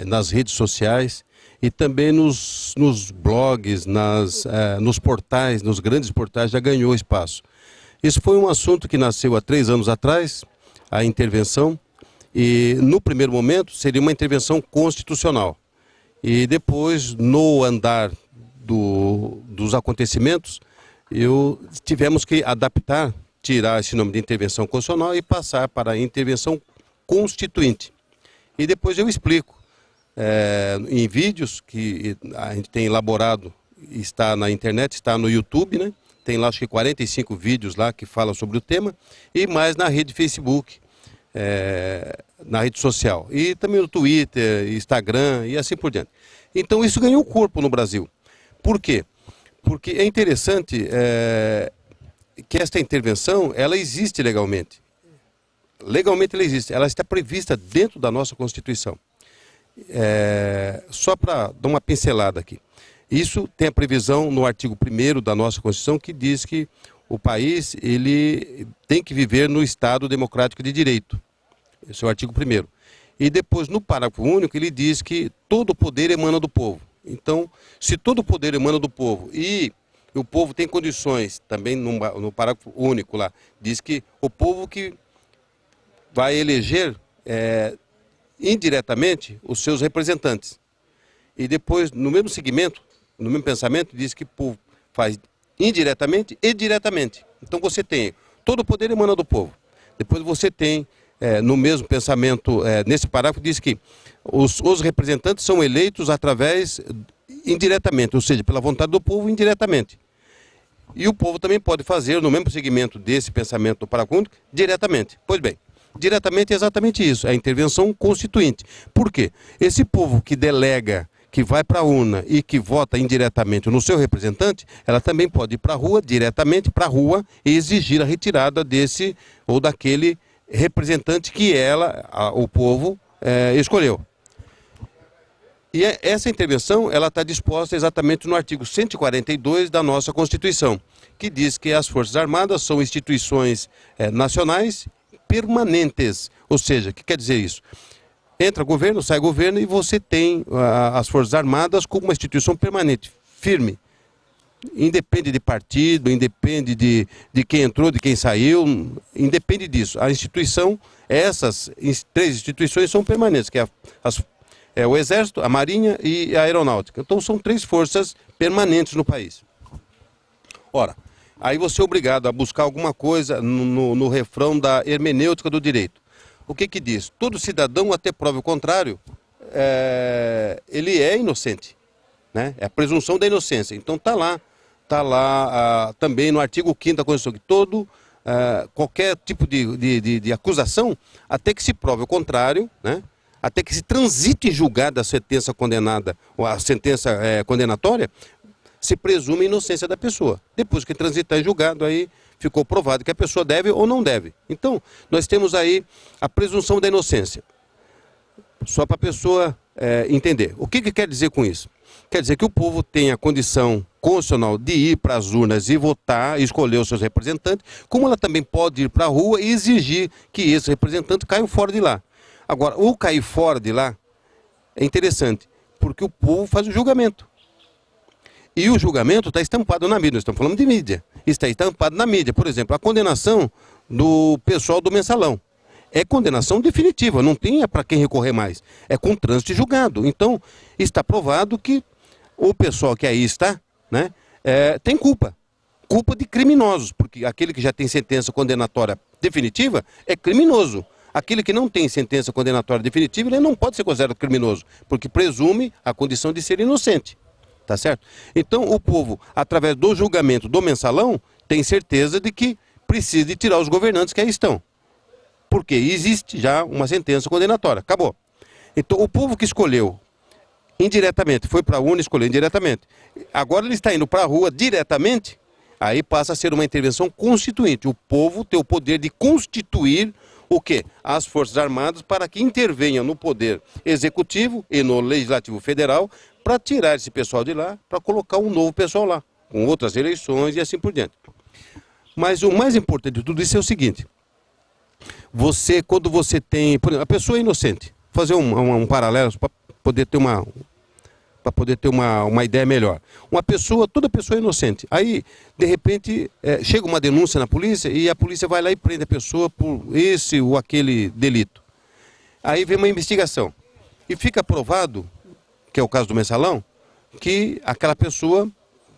nas redes sociais e também nos blogs, nos portais, nos grandes portais já ganhou espaço. Isso foi um assunto que nasceu há 3 anos atrás, a intervenção, e no primeiro momento seria uma intervenção constitucional. E depois, no andar dos acontecimentos, tivemos que adaptar, tirar esse nome de intervenção constitucional e passar para a intervenção constituinte. E depois eu explico, em vídeos que a gente tem elaborado, está na internet, está no YouTube, né? tem lá acho que 45 vídeos lá que falam sobre o tema, e mais na rede Facebook, na rede social, e também no Twitter, Instagram e assim por diante. Então isso ganhou corpo no Brasil. Por quê? Porque é interessante que esta intervenção, ela existe legalmente. Legalmente ela existe, ela está prevista dentro da nossa Constituição. Só para dar uma pincelada aqui. Isso tem a previsão no artigo 1º da nossa Constituição, que diz que o país ele tem que viver no Estado democrático de direito. Esse é o artigo 1º. E depois, no parágrafo único, ele diz que todo o poder emana do povo. Então, se todo o poder emana do povo e o povo tem condições, também no parágrafo único lá, diz que o povo que vai eleger indiretamente os seus representantes. E depois, no mesmo segmento, no mesmo pensamento, diz que o povo faz indiretamente e diretamente. Então você tem, todo o poder emana do povo. Depois você tem, no mesmo pensamento, nesse parágrafo, diz que os representantes são eleitos através, indiretamente, ou seja, pela vontade do povo, indiretamente. E o povo também pode fazer, no mesmo segmento desse pensamento do parágrafo único, diretamente. Pois bem, diretamente é exatamente isso, é a intervenção constituinte. Por quê? Esse povo que delega, que vai para a urna e que vota indiretamente no seu representante, ela também pode ir para a rua, diretamente para a rua, e exigir a retirada desse ou daquele representante que o povo, escolheu. E essa intervenção, ela está disposta exatamente no artigo 142 da nossa Constituição, que diz que as Forças Armadas são instituições nacionais permanentes. Ou seja, o que quer dizer isso? Entra governo, sai governo e você tem as Forças Armadas como uma instituição permanente, firme. Independe de partido, independe de quem entrou, de quem saiu, independe disso. A instituição, essas 3 instituições são permanentes, que é o Exército, a Marinha e a Aeronáutica. Então são 3 forças permanentes no país. Ora, aí você é obrigado a buscar alguma coisa no refrão da hermenêutica do direito. O que diz? Todo cidadão, até prova o contrário, ele é inocente, né? É a presunção da inocência. Então está lá também no artigo 5º da Constituição, que qualquer tipo de acusação, até que se prove o contrário, né? Até que se transite em julgado a sentença condenada, ou a sentença condenatória, se presume a inocência da pessoa. Depois que transitar em julgado, aí ficou provado que a pessoa deve ou não deve. Então, nós temos aí a presunção da inocência. Só para a pessoa entender. O que quer dizer com isso? Quer dizer que o povo tem a condição constitucional de ir para as urnas e votar, escolher os seus representantes, como ela também pode ir para a rua e exigir que esses representantes caiam fora de lá. Agora, o cair fora de lá é interessante, porque o povo faz o julgamento. E o julgamento está estampado na mídia, nós estamos falando de mídia. Está estampado na mídia. Por exemplo, a condenação do pessoal do Mensalão. É condenação definitiva, não tem para quem recorrer mais. É com trânsito julgado. Então, está provado que o pessoal que aí está, né, tem culpa. Culpa de criminosos, porque aquele que já tem sentença condenatória definitiva é criminoso. Aquele que não tem sentença condenatória definitiva, ele não pode ser considerado criminoso, porque presume a condição de ser inocente. Tá certo? Então o povo, através do julgamento do Mensalão, tem certeza de que precisa de tirar os governantes que aí estão. Porque existe já uma sentença condenatória. Acabou. Então o povo que escolheu indiretamente, foi para a urna e escolheu indiretamente. Agora ele está indo para a rua diretamente, aí passa a ser uma intervenção constituinte. O povo tem o poder de constituir o quê? As Forças Armadas para que intervenham no poder executivo e no legislativo federal para tirar esse pessoal de lá, para colocar um novo pessoal lá, com outras eleições e assim por diante. Mas o mais importante de tudo isso é o seguinte, quando você tem, por exemplo, a pessoa é inocente, fazer um paralelo para poder ter uma ideia melhor. Toda pessoa é inocente. Aí, de repente, chega uma denúncia na polícia e a polícia vai lá e prende a pessoa por esse ou aquele delito. Aí vem uma investigação e fica provado, que é o caso do Mensalão, que aquela pessoa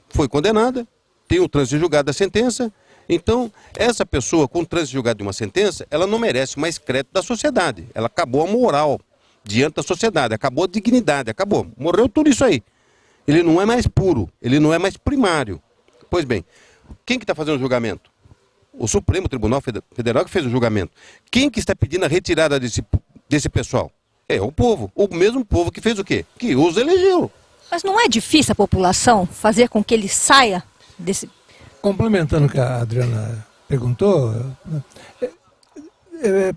foi condenada, tem o trânsito julgado da sentença. Então, essa pessoa com o trânsito julgado de uma sentença, ela não merece mais crédito da sociedade. Ela acabou a moral diante da sociedade, acabou a dignidade, morreu tudo isso aí. Ele não é mais puro, ele não é mais primário. Pois bem, Quem que está fazendo o julgamento? O Supremo Tribunal Federal que fez o julgamento. Quem que está pedindo a retirada desse pessoal? É o povo. O mesmo povo que fez o quê? Que os elegeu. Mas não é difícil a população fazer com que ele saia desse... Complementando o que a Adriana perguntou,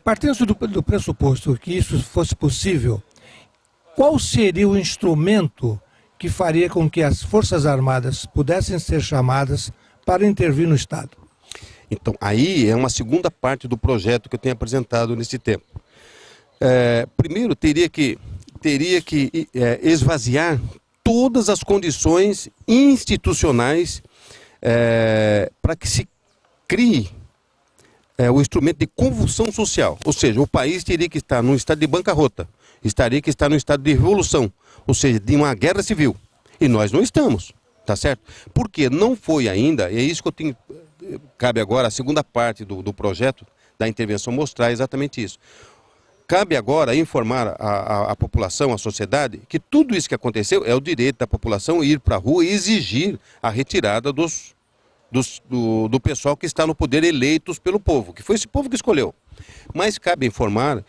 partindo do pressuposto que isso fosse possível, qual seria o instrumento que faria com que as Forças Armadas pudessem ser chamadas para intervir no Estado? Então, aí é uma segunda parte do projeto que eu tenho apresentado nesse tempo. Primeiro, teria que esvaziar todas as condições institucionais para que se crie o instrumento de convulsão social. Ou seja, o país teria que estar num estado de bancarrota, teria que estar num estado de revolução, ou seja, de uma guerra civil. E nós não estamos, tá certo? Porque não foi ainda, é isso que eu tenho... Cabe agora a segunda parte do projeto da intervenção mostrar exatamente isso. Cabe agora informar a população, a sociedade, que tudo isso que aconteceu é o direito da população ir para a rua e exigir a retirada do pessoal que está no poder eleitos pelo povo, que foi esse povo que escolheu. Mas cabe informar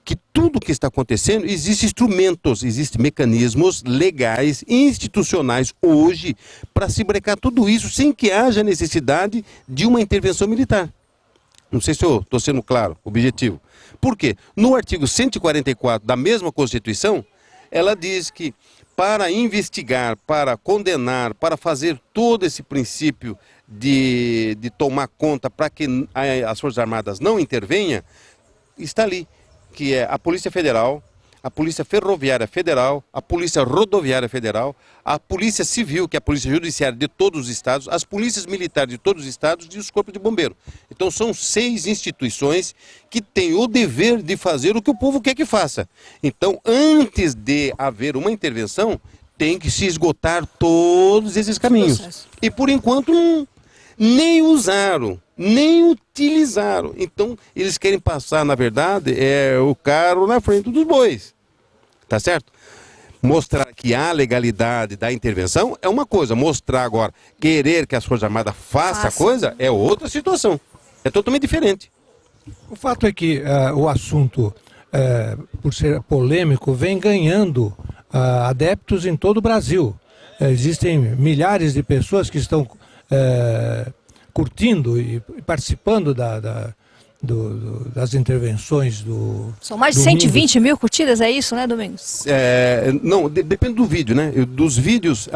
que tudo que está acontecendo, existem instrumentos, existem mecanismos legais, institucionais hoje, para se brecar tudo isso sem que haja necessidade de uma intervenção militar. Não sei se eu estou sendo claro, objetivo. Por quê? No artigo 144 da mesma Constituição, ela diz que para investigar, para condenar, para fazer todo esse princípio de tomar conta para que as Forças Armadas não intervenham, está ali, que é a Polícia Federal, a Polícia Ferroviária Federal, a Polícia Rodoviária Federal, a Polícia Civil, que é a Polícia Judiciária de todos os estados, as Polícias Militares de todos os estados e os Corpos de Bombeiro. Então são 6 instituições que têm o dever de fazer o que o povo quer que faça. Então, antes de haver uma intervenção, tem que se esgotar todos esses caminhos. E por enquanto nem usaram, nem utilizaram. Então, eles querem passar, na verdade, o carro na frente dos bois. Tá certo? Mostrar que há legalidade da intervenção é uma coisa. Mostrar agora, querer que as Forças Armadas façam a coisa é outra situação. É totalmente diferente. O fato é que o assunto, por ser polêmico, vem ganhando adeptos em todo o Brasil. Existem milhares de pessoas que estão curtindo e participando das intervenções do... São mais de 120 mil curtidas, é isso, né, Domingos? Não, depende do vídeo, né? Dos vídeos,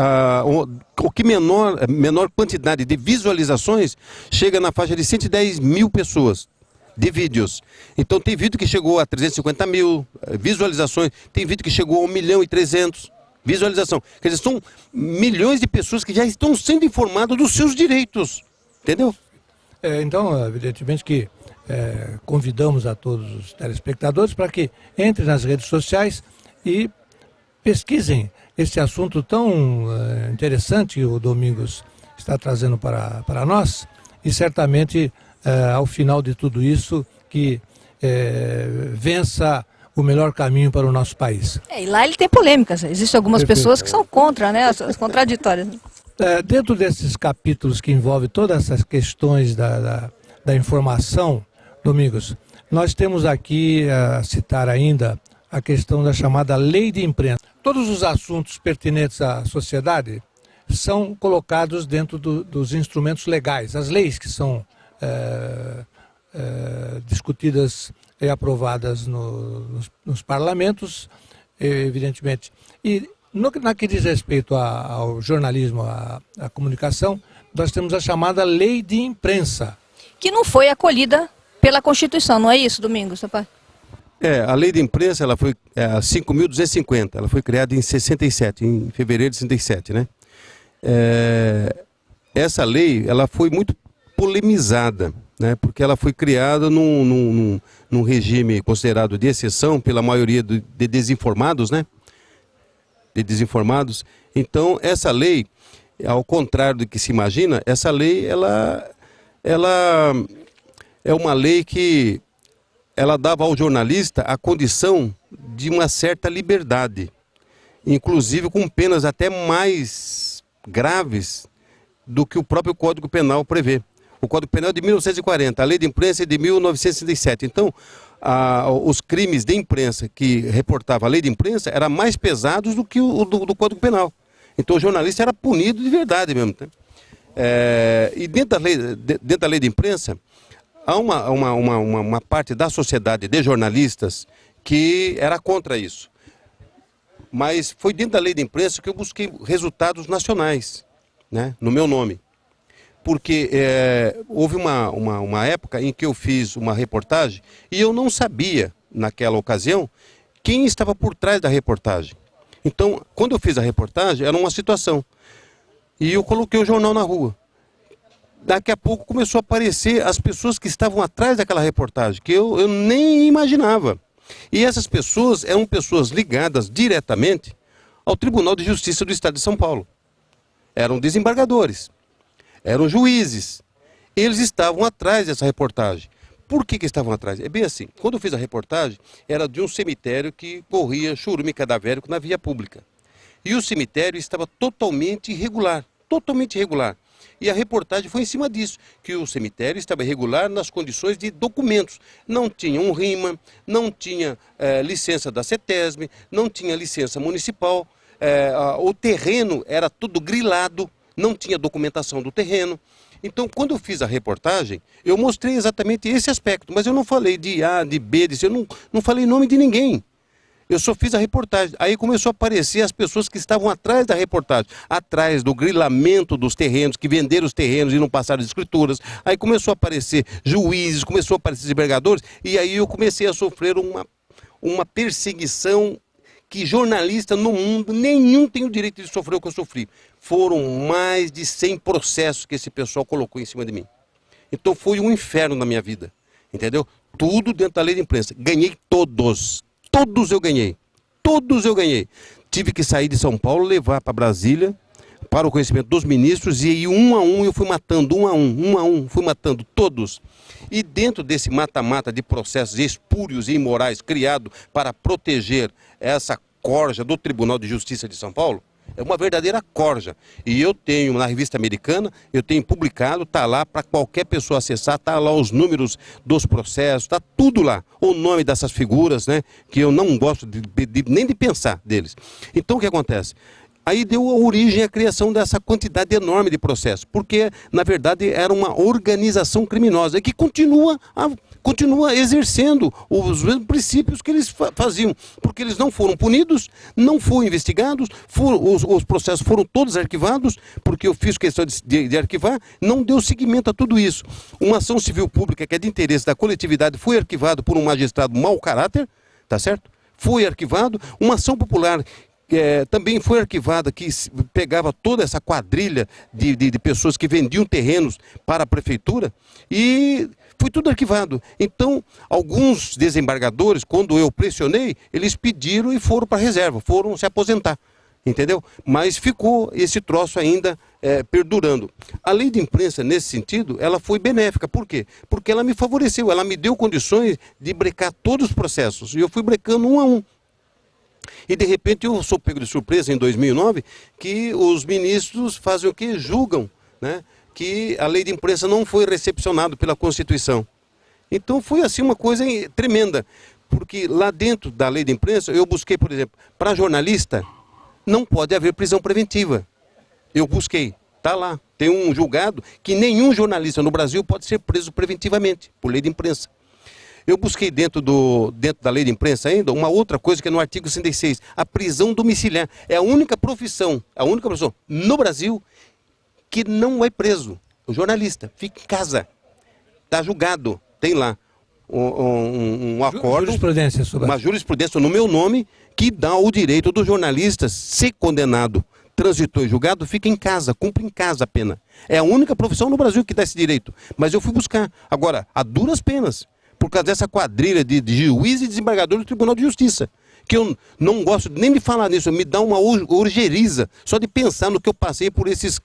o que menor quantidade de visualizações chega na faixa de 110 mil pessoas de vídeos. Então tem vídeo que chegou a 350 mil visualizações, tem vídeo que chegou a 1.300.000 visualização. Quer dizer, são milhões de pessoas que já estão sendo informadas dos seus direitos. Entendeu? Então, evidentemente que convidamos a todos os telespectadores para que entrem nas redes sociais e pesquisem esse assunto tão interessante que o Domingos está trazendo para nós e certamente, ao final de tudo isso, que vença o melhor caminho para o nosso país. E lá ele tem polêmicas, existem algumas pessoas que são contra, né, as contraditórias. Dentro desses capítulos que envolvem todas essas questões da informação, Domingos, nós temos aqui a citar ainda a questão da chamada lei de imprensa. Todos os assuntos pertinentes à sociedade são colocados dentro dos instrumentos legais, as leis que são discutidas e aprovadas nos parlamentos, evidentemente. E no que diz respeito ao jornalismo, à comunicação, nós temos a chamada lei de imprensa. Que não foi acolhida pela Constituição, não é isso, Domingos? A lei de imprensa, ela foi 5.250, ela foi criada em 67, em fevereiro de 67, né? Essa lei, ela foi muito polemizada, né? Porque ela foi criada num regime considerado de exceção pela maioria de desinformados, né? De desinformados. Então, essa lei, ao contrário do que se imagina, essa lei, ela é uma lei que ela dava ao jornalista a condição de uma certa liberdade, inclusive com penas até mais graves do que o próprio Código Penal prevê. O Código Penal é de 1940, a Lei de Imprensa é de 1967. Então, os crimes de imprensa que reportava a Lei de Imprensa eram mais pesados do que o do Código Penal. Então, o jornalista era punido de verdade mesmo. Tá? E dentro da lei de Imprensa, há uma parte da sociedade de jornalistas que era contra isso. Mas foi dentro da Lei de Imprensa que eu busquei resultados nacionais, né, no meu nome. Porque houve uma época em que eu fiz uma reportagem e eu não sabia, naquela ocasião, quem estava por trás da reportagem. Então, quando eu fiz a reportagem, era uma situação. E eu coloquei o jornal na rua. Daqui a pouco começou a aparecer as pessoas que estavam atrás daquela reportagem, que eu nem imaginava. E essas pessoas eram pessoas ligadas diretamente ao Tribunal de Justiça do Estado de São Paulo. Eram desembargadores. Eram juízes. Eles estavam atrás dessa reportagem. Por que estavam atrás? É bem assim, quando eu fiz a reportagem, era de um cemitério que corria churume cadavérico na via pública. E o cemitério estava totalmente irregular, totalmente irregular. E a reportagem foi em cima disso, que o cemitério estava irregular nas condições de documentos. Não tinha um RIMA, não tinha licença da CETESB, não tinha licença municipal, o terreno era tudo grilado, não tinha documentação do terreno. Então, quando eu fiz a reportagem, eu mostrei exatamente esse aspecto, mas eu não falei de A, de B, de C, eu não falei nome de ninguém. Eu só fiz a reportagem. Aí começou a aparecer as pessoas que estavam atrás da reportagem, atrás do grilamento dos terrenos, que venderam os terrenos e não passaram as escrituras. Aí começou a aparecer juízes, começou a aparecer desembargadores, e aí eu comecei a sofrer uma perseguição que jornalista no mundo, nenhum tem o direito de sofrer o que eu sofri. Foram mais de 100 processos que esse pessoal colocou em cima de mim. Então foi um inferno na minha vida, entendeu? Tudo dentro da Lei de Imprensa. Ganhei todos. Todos eu ganhei. Todos eu ganhei. Tive que sair de São Paulo, levar para Brasília, para o conhecimento dos ministros, e aí um a um eu fui matando, um a um, fui matando todos. E dentro desse mata-mata de processos espúrios e imorais criado para proteger essa corja do Tribunal de Justiça de São Paulo, é uma verdadeira corja. E eu tenho, na revista americana, eu tenho publicado, está lá para qualquer pessoa acessar, está lá os números dos processos, está tudo lá. O nome dessas figuras, né, que eu não gosto nem de pensar deles. Então o que acontece? Aí deu origem à criação dessa quantidade enorme de processos, porque, na verdade, era uma organização criminosa que continua exercendo os mesmos princípios que eles faziam, porque eles não foram punidos, não foram investigados, os processos foram todos arquivados, porque eu fiz questão de arquivar, não deu seguimento a tudo isso. Uma ação civil pública que é de interesse da coletividade foi arquivada por um magistrado mau caráter, tá certo? Foi arquivado. Uma ação popular também foi arquivada, que pegava toda essa quadrilha de pessoas que vendiam terrenos para a prefeitura, e foi tudo arquivado. Então, alguns desembargadores, quando eu pressionei, eles pediram e foram para a reserva, foram se aposentar, entendeu? Mas ficou esse troço ainda perdurando. A Lei de Imprensa, nesse sentido, ela foi benéfica. Por quê? Porque ela me favoreceu, ela me deu condições de brecar todos os processos, e eu fui brecando um a um. E de repente eu sou pego de surpresa em 2009 que os ministros fazem o que? Julgam, né, que a Lei de Imprensa não foi recepcionada pela Constituição. Então foi assim uma coisa tremenda, porque lá dentro da Lei de Imprensa eu busquei, por exemplo, para jornalista não pode haver prisão preventiva. Eu busquei, está lá, tem um julgado que nenhum jornalista no Brasil pode ser preso preventivamente por Lei de Imprensa. Eu busquei dentro da Lei de Imprensa ainda uma outra coisa que é no artigo 66, a prisão domiciliar. É a única profissão no Brasil que não é preso. O jornalista fica em casa, está julgado, tem lá um acordo, uma jurisprudência no meu nome que dá o direito do jornalista ser condenado, transitou em julgado, fica em casa, cumpre em casa a pena. É a única profissão no Brasil que dá esse direito. Mas eu fui buscar. Agora, a duras penas, por causa dessa quadrilha de juiz e desembargador do Tribunal de Justiça, que eu não gosto nem de falar nisso, me dá uma orgeriza, só de pensar no que eu passei por esse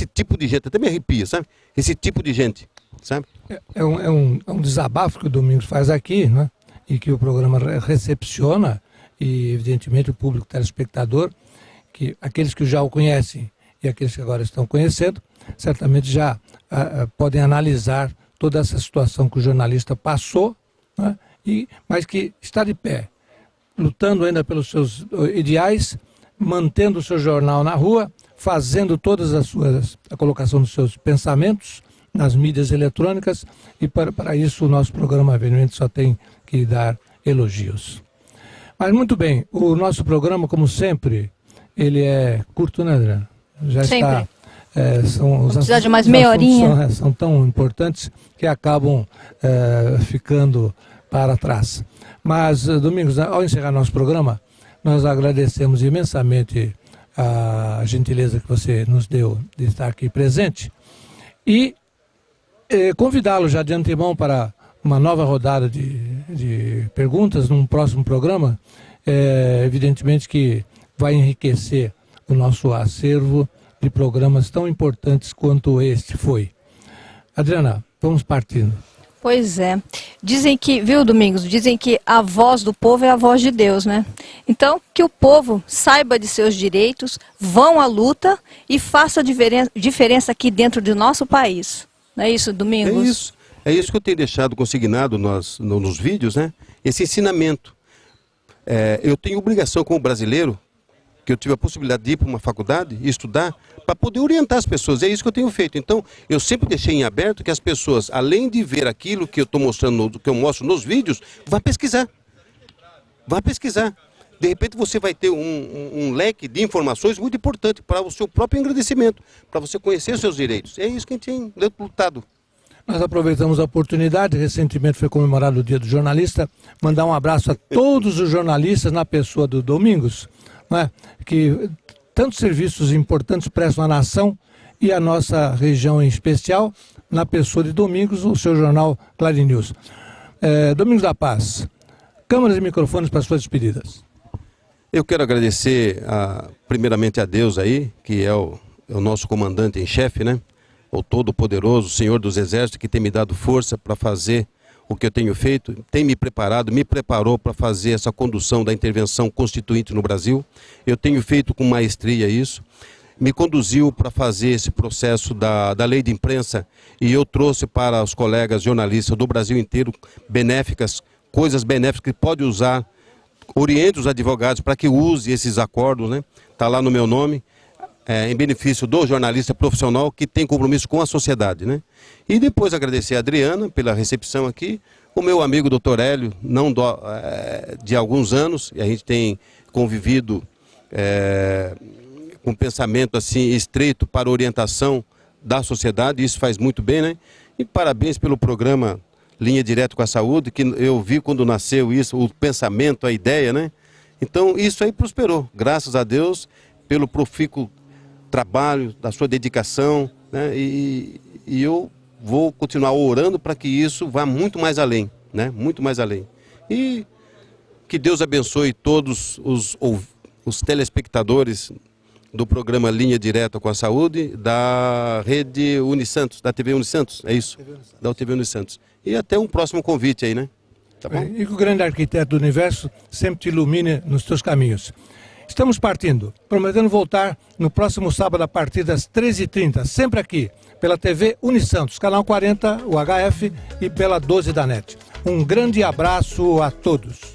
tipo de gente, até me arrepia, sabe? Esse tipo de gente, sabe? É um desabafo que o Domingos faz aqui, né? E que o programa recepciona, e evidentemente o público telespectador, que aqueles que já o conhecem e aqueles que agora estão conhecendo, certamente já podem analisar toda essa situação que o jornalista passou, né? Mas que está de pé, lutando ainda pelos seus ideais, mantendo o seu jornal na rua, fazendo todas a colocação dos seus pensamentos nas mídias eletrônicas, e para isso o nosso programa Avenida só tem que dar elogios. Mas muito bem, o nosso programa, como sempre, ele é curto, né, Adriana? Já sempre. Precisa de mais meia horinha. São tão importantes que acabam ficando para trás. Mas, Domingos, ao encerrar nosso programa, nós agradecemos imensamente a gentileza que você nos deu de estar aqui presente e convidá-lo já de antemão para uma nova rodada de perguntas num próximo programa, evidentemente que vai enriquecer o nosso acervo de programas tão importantes quanto este foi. Adriana, vamos partindo. Pois é. Dizem que, viu, Domingos, dizem que a voz do povo é a voz de Deus, né? Então, que o povo saiba de seus direitos, vão à luta e faça diferença aqui dentro do nosso país. Não é isso, Domingos? É isso que eu tenho deixado consignado nos vídeos, né? Esse ensinamento. Eu tenho obrigação como brasileiro, que eu tive a possibilidade de ir para uma faculdade e estudar, para poder orientar as pessoas. É isso que eu tenho feito. Então, eu sempre deixei em aberto que as pessoas, além de ver aquilo que eu estou mostrando, que eu mostro nos vídeos, vá pesquisar. Vá pesquisar. De repente você vai ter um leque de informações muito importante para o seu próprio engrandecimento, para você conhecer os seus direitos. É isso que a gente tem lutado. Nós aproveitamos a oportunidade, recentemente foi comemorado o Dia do Jornalista, mandar um abraço a todos os jornalistas na pessoa do Domingos, né, que tantos serviços importantes prestam à nação e à nossa região em especial, na pessoa de Domingos, o seu jornal Clarim News. Domingos da Paz, câmeras e microfones para suas despedidas. Eu quero agradecer primeiramente a Deus aí, que é o nosso comandante em chefe, né? O Todo-Poderoso, Senhor dos Exércitos, que tem me dado força para fazer o que eu tenho feito, tem me preparado, me preparou para fazer essa condução da intervenção constituinte no Brasil. Eu tenho feito com maestria isso, me conduziu para fazer esse processo da lei de imprensa e eu trouxe para os colegas jornalistas do Brasil inteiro coisas benéficas que pode usar, oriente os advogados para que use esses acordos, né? Está lá no meu nome. Em benefício do jornalista profissional que tem compromisso com a sociedade, né? E depois agradecer a Adriana pela recepção aqui, o meu amigo Dr. Hélio, de alguns anos, e a gente tem convivido com um pensamento assim estreito para orientação da sociedade, isso faz muito bem, né? E parabéns pelo programa Linha Direta com a Saúde, que eu vi quando nasceu isso, o pensamento, a ideia, né? Então isso aí prosperou, graças a Deus, pelo profícuo trabalho, da sua dedicação, né? E eu vou continuar orando para que isso vá muito mais além, né? Muito mais além. E que Deus abençoe todos os telespectadores do programa Linha Direta com a Saúde, da rede Unisantos, da TV Unisantos, é isso? Da TV Unisantos. E até um próximo convite aí, né? Tá bom? E que o grande arquiteto do universo sempre te ilumine nos teus caminhos. Estamos partindo, prometendo voltar no próximo sábado a partir das 13h30, sempre aqui, pela TV Unisantos, canal 40, o HF e pela 12 da NET. Um grande abraço a todos.